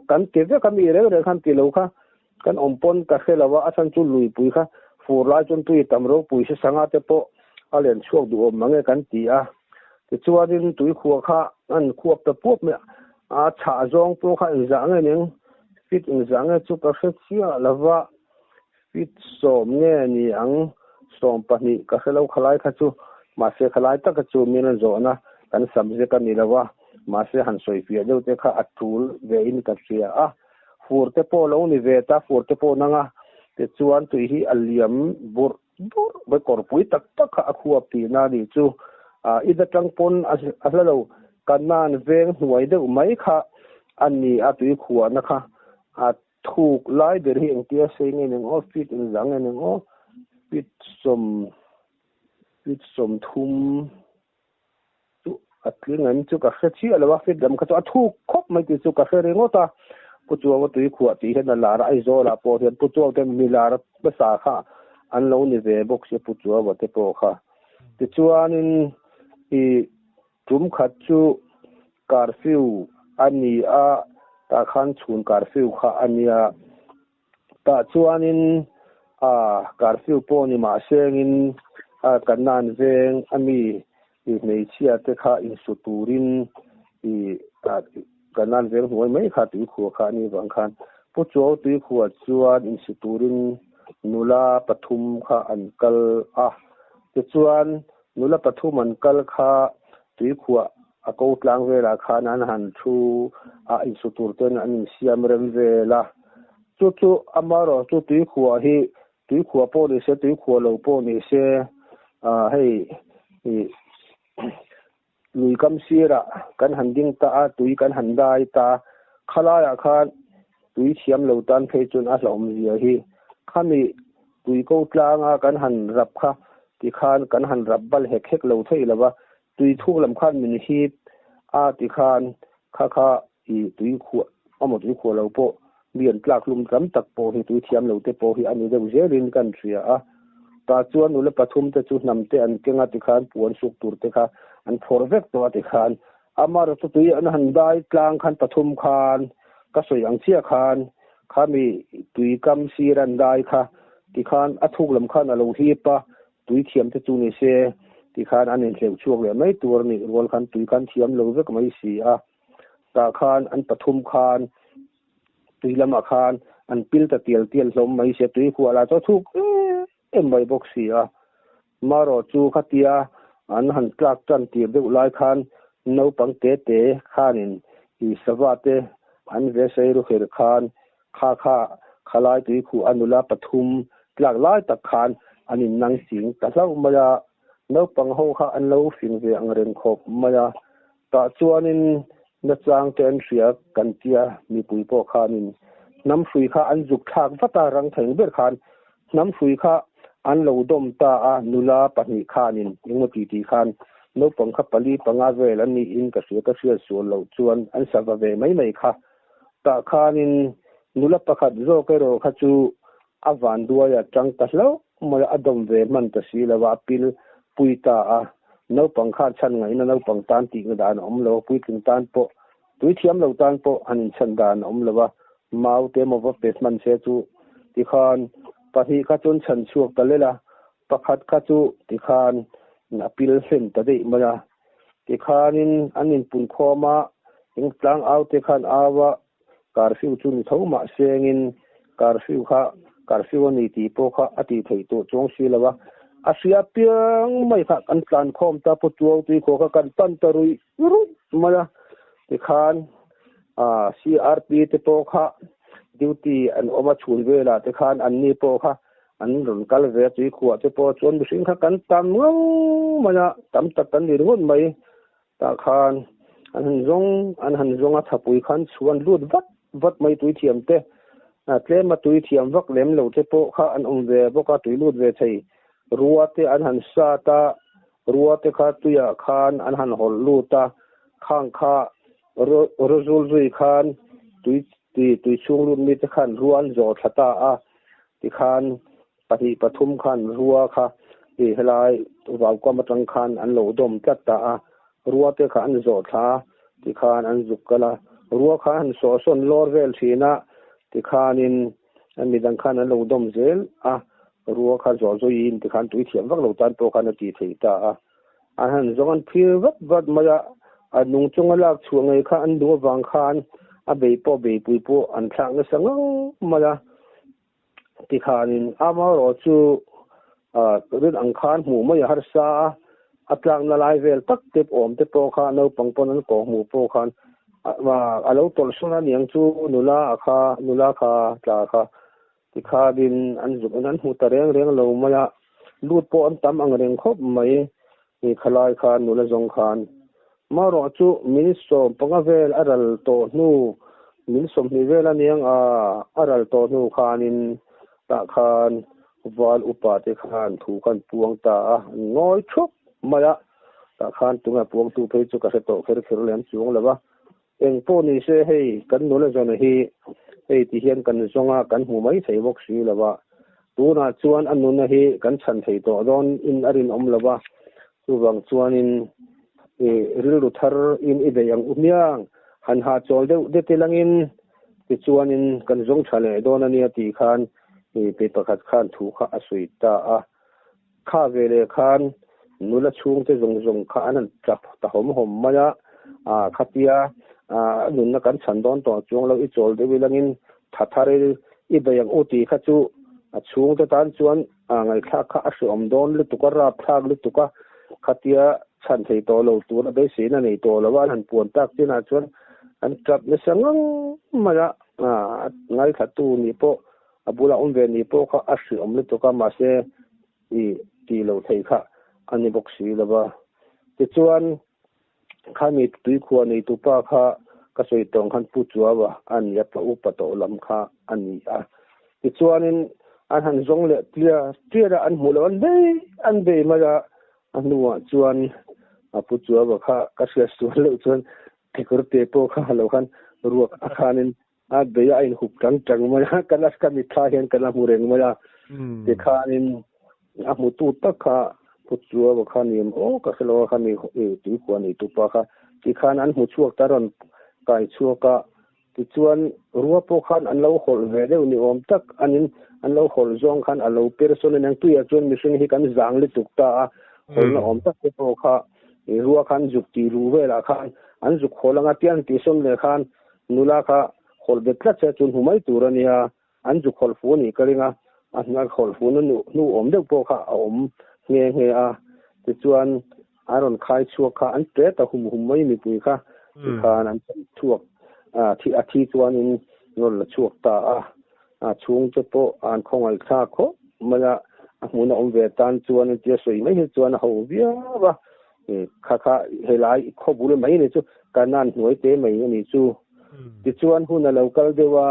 กันเก็บกันมีเรื่องขันติโลค่ะกันอมปนกะเขลว่าอาสันจุลุยปุยค่ะฝูลายจนตุยตำรปุยสังอาเตปอเลียนช่วงดูมันกันตีแต่ชวนนินตุยขวค่ะอันควบตะปุ๊บเนี่ยฉาจงโปค่ะอินจังเองฟิตอินจังจุกะเขเสียแล้วว่าฟิตสมเนี่ยนี่อังสมปนิกะเขเราขลายค่ะจูมาเสขลายตะกะจูมีนันโจนะกันสัมเจกันนี่แล้วว่ามาเสหันสวยเฟียเดี๋ยวเตค่ะอัตูลเวอินกับเสียฟูร์เตโปลงนี่เวตาฟูร์เตโปนังแต่ชวนตุยฮีอัลลียมบุรไปกอร์ปุยตักตักค่ะขวบตีนาดิจูอีดัจังปนอัลเรากันนานเวงหวยเดือไม่ค่ะอันนี้ตุยขวนะคะถูกไล่เดือดเองเตี้ยเสียงหนึ่งฟิตหนึ่งหนึ่งฟิตสมทุ่มจุอัดเงินจุกะเสียชีอะไรวะฟิตดำก็จะถูกครบไม่ติดจุกะเสียเรื่องว่าผู้จัวว่าตุยขวตีเห็นลาระไอโซลาพอเห็นผู้จัวเต็มมีลาระภาษาค่ะอันเรานี่เวบกเสียผู้จัวว่าเตโปค่ะแต่จัวนินจุ่มขัดจูการฟิวอันนี้ตาขันชุนการฟิวค่ะอันนี้ตาชวนินการฟิวปนี่มาเชงินกันนานเวงอันนี้ในเชียเตค่ะอินสุตูรินกันนานเวงหัวไม่ค่ะตุยขัวค่ะนี่บางคันผู้จัวตุยขัวชวนอินสุตูรินนุลาปทุมค่ะอันกัลแต่ชวนนุลาปทุมอันกัลค่ะตุยขัวก็กลางเวลาขานั้นหันชูอินสุตูร์เตนอันนี้เสียมเรมเวลาจู่ๆอามารอจู่ตุยขัวให้ตุยขัวโปนิเสตุยขัวโลโปนิเสให้ลุยกำเสียระกันหันดิ้งตาตุยกันหันได้ตาขลายอาคารตุยเสียมโลตันเพจนอาสลอมเสียให้ข้ามีตุยก็กลางกันหันรับค่ะที่ขานกันหันรับบลเฮกโลเทยแล้วว่าตุยทุกลำคันมินฮีบติคานข้าตุยขัวหมดตุยขัวเราโปเบียนปลากลุ่มกำตักโปหิตุยเทียมเราเตโปหิอันนี้เดี๋ยวเจริญกันเสียตาจวนนุลปฐุมเตจุนำเตอันเก่งติคานปวนสุกตุรเตค่ะอันพอร์เวกตัวติคานอามารตุยอันหันได้กลางคันปฐุมคานก็สวยอังเชียคานข้ามีตุยกำซีรันได้ค่ะติคานทุกลำคันเราฮีปะตุยเทียมเตจุนิเซที่ขานอันนี้เสียวช่วงเลยไม่ตัวนี่รวมคันตุยกันเทียมเราก็ไม่เสียตาคานอันปฐุมคานตุยลำอาคารอันปิลตะเตียลลมไม่เสียตุยขัวลาจะทุกไม่บกเสียมารอจูขัดยาอันหันกลักจันตีเดือดลายคานนเอาปังเตะคานินสวัสดิ์อันเวสเอรุเฮรคานข้าขลายตุยขัวอนุลาปฐุมกลักลายตะคานอันนี้นางสิงแต่เราไม่นเอาปังห้องข้าอันเราฟิงเวอังเรนขบมาตาจวนินนัดจางเตนเสียกันเตียมีปุยโปคานินน้ำฟุยข้าอันจุกทากฟัตตารังแทงเบิดคานน้ำฟุยข้าอันเราดมตานุลาปนิคานินยังมาตีคานนเอาปังขับปลีปังอาเวลันนี้อินกระเสือส่วนเราจวนอันสาวเวไม่ค่ะตาคานินนุลปะขัดโจเกโรขจูอวันดัวยจังตัสเลวมาอดมเวมันตสีละว่าปิลปุยตานเอาปังคาชันไงนเอาปังตานตีกระดานอมโลปุยถึงตานโปตุยเทียมเราตานโปอันชันดานอมโลว่ามาเอาเตมว่าเป็ดมันเสียจูที่คานปะทีข้าจนฉันช่วงตะเลละ ประคัดกะจุติคานนะปิลเส้นตะดิมะนะติคานินอันนินปุนโคมาอิงตลังเอาติคานอาวะการฟิวจุนเท่ามาเซงินการฟิวนี่ตีโปคะอติไถโตจงสิละวะอาเซียเปียงไม่ค่ะกันการคอมตาปุจวตุโคคะกันตันตรุยรุมะนะติคานCRP ติโปคะดิวตี้อันอมาชุนเวลาติคานอันนี้โปคะอันรุนกัลเวตุขวติโปจวนบุสิงคะกันตัมงมะนะตัมตันนี่รุนไม่ตาคานอันหันจงถ้าปุยคันชวนลุดวัดไม่ตุยเทียมเตเตลมาตุยเทียมวักเล็มเหลวติโปคะอันองเวบกะตุยลุดเวไทรัวเตอันหันซาตารัวเตคะตุยคานอันหันหอลลูตาข้างคะรจูลจุยคานตุยชุงรุนมีตะคันรวนจอทตาติคานปฏิปทุมคันรัวคะที่หลายว่ากว่ามาตังคันอันโลดมจัตตารัวเตคะอันจอทาติคานอันจุกกะละรัวคะอันโซซอนลอร์เวลชีนะติคานินอันมีดังคันอันโลดมเซลรัวคะจอจุยินติคานตุยเทียมวักโลตันโปคันติเทตาอันหันจงอันพิวัดมายาอันนุงจงลากช่วงไอ้ค่ะอันดูวางคานเบยปุยปูอันทางนั้นสังมาละติคานินมารอจูเรื่องอังคารหมู่ไม่หัดซาอัตลังละลายเวลตักเต็บอมเต็บโปคานเอาปังปนนั้นก่อหมู่โปคานว่าอาเราตลสุนันยังจูนุลาคาตาคาติคาดินอันจุกนั้นหูตะเรียงเรามาละลูดโปอันตำอังเรียงครบไม่มีขลายคานนุลจงคานมารอจูมินิสโซปังเวลอารัลโตนูมินิสโซนิเวลอันยังอารัลโตนูคานินตะคานวาลอุปาติคานถูกันปวงตาน้อยชุบมาละตะคานตุงปวงตูเพจุกเสโตเครเลมจวงละวะเองโปนี่เสให้กันนุลจนให้ที่เห็นกันจงกันหูไม่ใส่วกสีละวะตูน่าจวนอันนุนให้กันฉันให้โตดอนอินอรินอมละวะตูบังจวนอินริลุทาร์อินอิเดียงอุเนียงหันหาโจลเดติลังอินติจวนอินกันจงทะเลโดนนี่ตีคานเปประคัดคานถูกอสุยตาข้าเวเลคานนุลชุงจะจงข้านั้นจับตะหอมมาละขัดยานุนนักันฉันดอนต่อจวงเราอิโจลเดวิลังอินทัทารีอิเดียงอุตีขัดจูชุงจะตานจวนไงข้าอสุอมดอนลิตุกราพากลิตุกขัดยาฉันให้โตเราตัวเราได้สีนั่นในตัวเราว่าหันปวนตักที่น่าชวนอันจับในสังมาละไงขัดตูนี่พอบุลาเวนี่พอเขาอาศัยอมฤตก็มาเสตีเราไทยค่ะอันนี้บอกสีแล้วว่าที่ชวนข้ามีตุยขวานในตุป้าค่ะก็สวยตรงขันพูดจัวว่าอันยับอุปโตลำค่ะอันนี้ที่ชวนอันหันจงเลี้ยอันหูแล้วอันเบมาละอันนัวชวนพูดจัวว่าค่ะก็เสียส่วนแล้วชวนที่กระเตโปค่ะแล้วคันรัวอาคารินเบียอินหุบจังมากันลักกันมิทาเห็นกันละมูเรงมาที่คานินมุตุตักค่ะพูดจัวว่าค่ะนี่ก็สโลค่ะนี่ตุยขวานนี่ตุปะค่ะที่คานั้นหูชั่วตะรอนกายชั่วก็ที่ชวนรัวโปคันอันเราขอเวเดอุนิอมตักอันเราขอจงคันอันเราเปอร์โซนนั่งตุยจวนมิซึ่งให้กันจางลิตุกตาคนละอมตักโปค่ะรัวคันจุกตีรูเวลาคันอันจุกขอลังอาเตียนที่ส่งเลยคันนุลาค่ะขอเด็ดละเจ้าจุนหูไม่ตัวนี้อันจุกขอฟูนี่ก็เรื่องอันนั้นขอฟูนั่นนู่อมเด็กโปค่ะอมเงี้ยที่ชวนอารมณ์คลายชั่วค่ะอันเตะแต่หุ่มไม่มีปุยค่ะที่ขานั้นชั่วที่อาทิตย์วันนี้นนละชั่วตาช่วงจะโปอันคงไอ้ข้าโคมันละมุนอมเวตันชวนจะสวยไม่เห็นชวนเขาเบี้ยว่าข้าเฮลายขบุลไม่เนี่ยจู่การนั่นหน่วยเตะไม่เนี่ยจู่ที่ชวนหุ่นเราก็เดียวว่า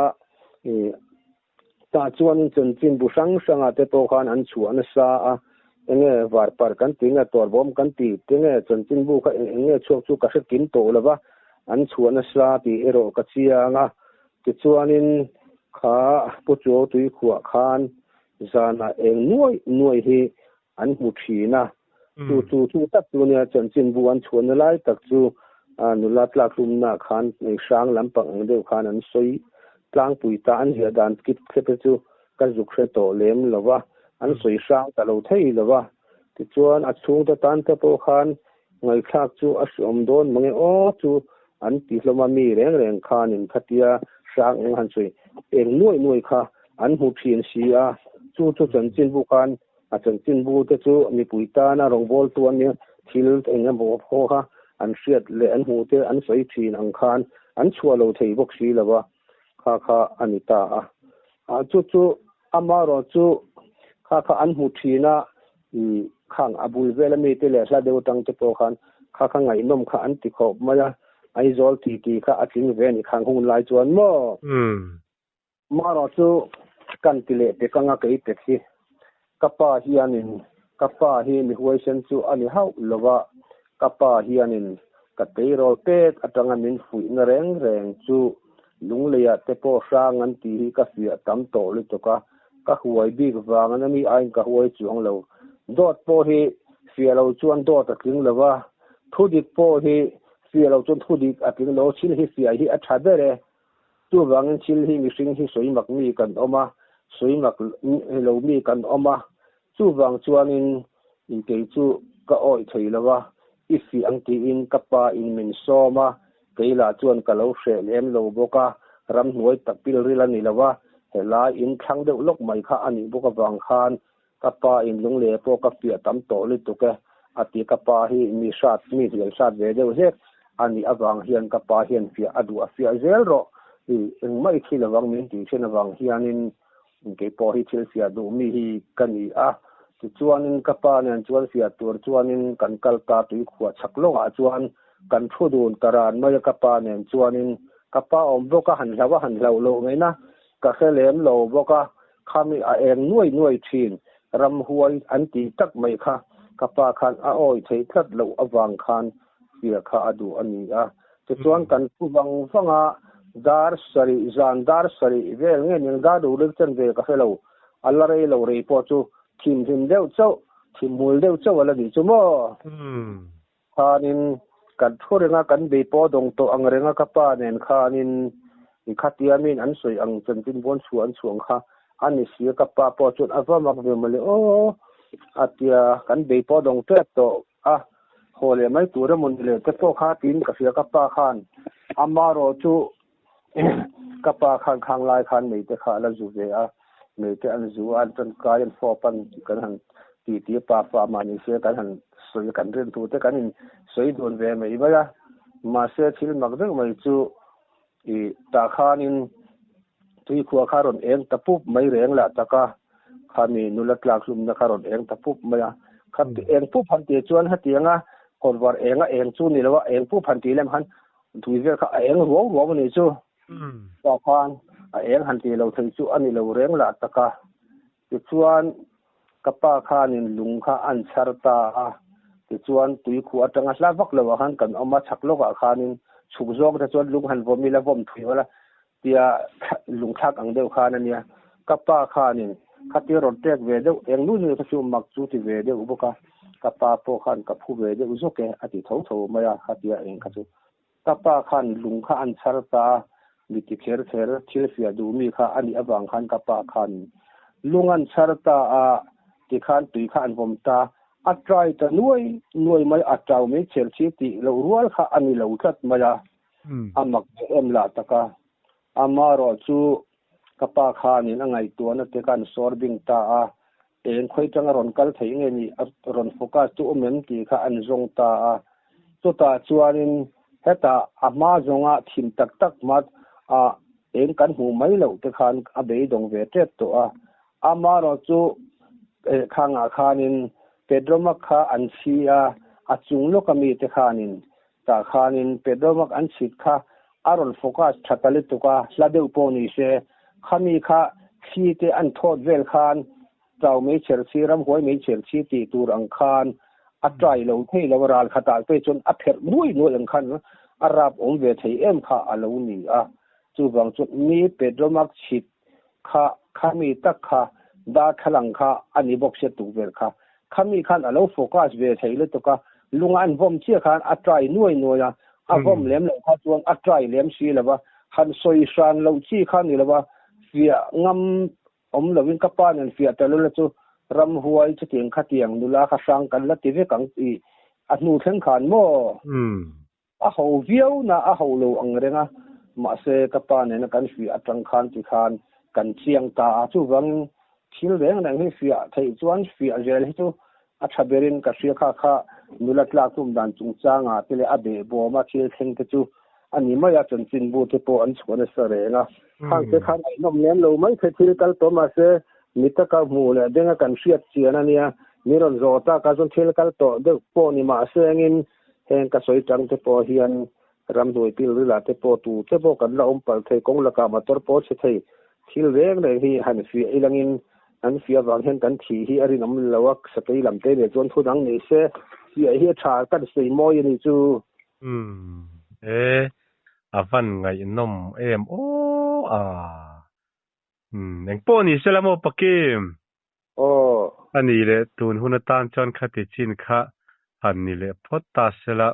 ตาชวนจนจินบุษังเตโตขานอันชวนซาเงี้ยวาร์ปาร์กันติงตัวบอมกันตีเงี้ยจนจินบุเขาเงี้ยช่วงจู่ก็สกินโตแล้วว่าอันชวนสลาตีเอโรกัจยางที่ชวนข้าปุจโจตุยขวขานจานาเองหน่วยที่อันมุทีนะจู่ตักตัวเนี่ยจนจินบุอันชวนไล่ตักจู่นุลาตลาคุมนาขานในช้างลำปังเดียวขานอันสวยกลางปุยตาอันเหียดานกิดเคปจู่กันจุกเสโตเลมหรือว่า อันสวยสร้างตะโลไทยละว่าติจวนอัดสูงตะตันตะโปคันไงคากจูอัสอมโดนมังโอจูอันติลมามีแรงๆคานินคัตยาสร้างเองหันสวยเองหน่วยค่ะอันหูเพียนเสียจูจันจินบุคันอาจันจินบูตะจูมีปุยตานะรองบอลตัวเนี่ยทิลเองบ่พอค่ะอันเสียดและอันหูเตอันสวยพีนอังคารอันชัวโลไทยบกสีละว่าค่ะอันิตาจูอามารอจูค่ะอันหูทีนะข้างอบุลเวลมีเตเลสลาเดวตังจะโปคันค่ะไงนมค่ะอันติขอบมาไอโซลทีค่ะอัจิงเวนี่ข้างหุนลายจวนมมารอจูกันติเลเตกังกะอิเตคิกะปาฮิอานินกะปาฮิมีหวยเซนจูอันเฮาลวะกะปาฮิอานินกะเตโรเตอะตังมินฟุยนแรงจูลุงเลียเตโปซางันตีกะเสียตัมโตลิตกะกะหวยบิกวางนะมีไอกะหวยจวงโลดอดโปฮิเสียเราจวนดอดตะกิงลวะทุดิกโปฮิเสียเราจนทุดิกอะกิงโลชิลฮิเสียฮิอะชาเดเรจูวางชิลฮิมีสิงฮิสวยมักมีกันออกมาสวยมักโลมีกันออกมาจูวางจวนินอิเกจูกะอ้อยไทยละวะอิฟิอังตีอินกะปาอินมินโซมาเกลาจวนกะโลเสเลมโลบกะรำหน่วยตะปิลริลานี่ละวะเฮลาอินคังเดลกไม่ค่ะอันนี้บกะวางคานกะปาอินลงเลโปกะเปียตัมโตลิตุกะอติกะปาฮิมีชาติมีเรื่องชาติเวเดวเฮอันนี้อวังเฮียนกะปาเฮียนเฟียอดูอเฟียเซลโรเองไม่คิดระวังมีที่เช่นระวังเฮียนินเกปอฮิเชลเฟียดูมีฮีกันอีจวนนินกะปาเนี่ยจวนเฟียตัวจวนนินกันกัลตาตุยขวดชักลงจวนกันทุดูนตารานไม่กะปาเนี่ยจวนนินกะปาอมบกะหันลาวะหันลาวโลไงนะกะเสเลมโลบกะคามีเองหน่วยทีนรำหวยอันตีตักไม่ค่ะกะปาคันอ้อยเททัดโลอวังคันเฟียค่ะอดูอันนี้จวนกันผู้บังฟังดาร์สรีจานดาร์สรีเวลเงี้ยยังดาดูเรื่องจันเวกะเฟลาอัลลาเรลเรย์พอจูทีมเดียวเจ้าทีมมูลเดียวเจ้าอะไรดีจุโม่คานินกันทั่วเรื่องกันเบปอดงโตอังเรื่องกับป้าเนี่ยคานินขัดยามินอันสวยอังจันจินบนสวนสวงค่ะอันนี้เสียกับป้าพอจุดอัลฟามักเวมาเลยโอ้อัตยากันเบปอดงเตโตโหเลยไม่ตัวมันเลยแต่พวกข้าตีนกับเสียกับป้าขันอามาโรจูกับป้าขังลายขันไม่แต่ขาละจูเวไม่แต่อันจูอันจนกลายเป็นฟอปันกันหันตีป้ามานี่เสียกันหันสวยกันเรื่องตัวแต่กันนี่สวยโดนเวไม่บ้ามาเสียทิลมักเรื่องไม่จูตาขานินตุยขัวขารอนเองตะปุ๊บไม่แรงละตะกะขามีนุลกลากลุมนะขารอนเองตะปุ๊บไม่ขัดเองปุ๊บพันตีจวนหัดเตียงคนว่าเองจูนี่แล้วว่าเองปุ๊บพันตีเล่มหันถุยเวกเองหัวมันนี่จูต่อพานเองหันตีเราถึงจูอันนี้เราแรงละตะกะจวนกับป้าขานินลุงขาอันชาร์ตาจวนตุยขัวจังหลาวักเลยว่าหันกันเอามาชักโลกขานินฉุกจอกแต่จวนลุงหันผมมีแล้วผมถุยว่าละเตียลุงทักอังเดียวขานั่นเนี่ยกับป้าขานินขัดที่รถเตกเวเดียวเองนู่นนี่ก็ชูมักจูที่เวเดียวอุบกะกับป้าโปขันกับผู้เวเดียวอุจกเกอติเท่ามาขัดที่เองขัดจูกับป้าขันลุงขาอันชาร์ตามิติเคร์ทิลเฟียดูมีขาอันนี้อวังขันกับป้าขันลุงอันชาร์ตาที่ขันตุยขันผมตาอัตรายแต่หน่วยไม่อัตราไม่เฉลี่ยที่เรารู้ว่าอันนี้เราคัดมาอามักลาตะกะอามารอจูกับป้าขานี่นั่งไงตัวนั่นเป็นการสอร์บิงตาเองค่อยจังรอนกัลไทยเงี้ยนี่รอนโฟกัสตัวเหมือนที่ข้าอันจงตาตัวตาจวนนินเฮตาอามาจงทิมตักมัดเองกันหูไม่เหล่าแต่ขันอเบยดงเวทตัวอามารอจูข้างขานินเป็ดรมักขาอันชีจุงโลกมีแต่ขานินตาขานินเป็ดรมักอันชีขาอารอนโฟกัสชัตลิตุกาลาเดวโปนิเซขามีขาชีเตอันโทษเวลคานเจ้าไม่เชื่อชีรำหวยไม่เชื่อชีตีตูรังคานอัตรายเราเทลวราลขตาไปจนอัพเพิรวยอังคันอารับองเวทีเอ็มขาอลูนีจูบังจุดมีเป็ดรมักชีขามีตักขาดาทลังขาอันนี้บอกเสียตูเวลขาขามีขันอลูโฟกัสเวทีเลยตุกาลุงอันผมเชื่อขันอัตรายหน่วยผมเลี้ยมเลยข้าจวนอัตรายเลี้ยมชีเลยว่าขันซอยชานเราชี้ขันนี่เลยว่าเฟียงำเราวิ่งกับป้าเนี่ยเฟียแต่เราจู รำหวยจะเตียงขัดเตียงดูแลข้าสังกันละติเวกังอีอันนูเทงขานโมเขาเวียวนะเขาโลอังเรงะมาเสกปานเนี่ยกันฟีอัตรังคานติคานกันเชียงตาจู่วังทิลเรงนั่งให้ฟีไทยจวนฟีเจลให้จู่อัชเบรินกับเสียข้านุลัดลากุมดันจุงจางเตเลอเบบัวมาเชียเทงกจู่อันนี้ไม่อยากจนจินบูเทปอันชวนเสเรงะข้างเตคานนมเลี้ยงโลไม่เคยทิลกัลตัวมาเสมิตรกับมูเลยเด้งกันเสียดเสียนั่นเนี่ยมีรอนโรตาการจนทิลกัลตัวเด็กปอนี่มาเสงินแห่งกระสวยจังเทปอเฮียนรำโดยพิลหรือลาเทปอตูเทปอกันละปัลเทกงละกามาตอร์ปอเสเททิลเรงเลยที่หันฟีอีหลังอินอันฟีวางเห็นกันทีที่อรินมลวักสเปรย์ลำเตเนจวนทุนังนี่เสฟีเฮียชากันสีมอยนี่จูอาฟันไงนมโอเอ็งป้อนี่เสละโมปะเกมอันนี้แหละตูนหุนตานจอนคติจินคะอันนี้แหละพอตาเสละ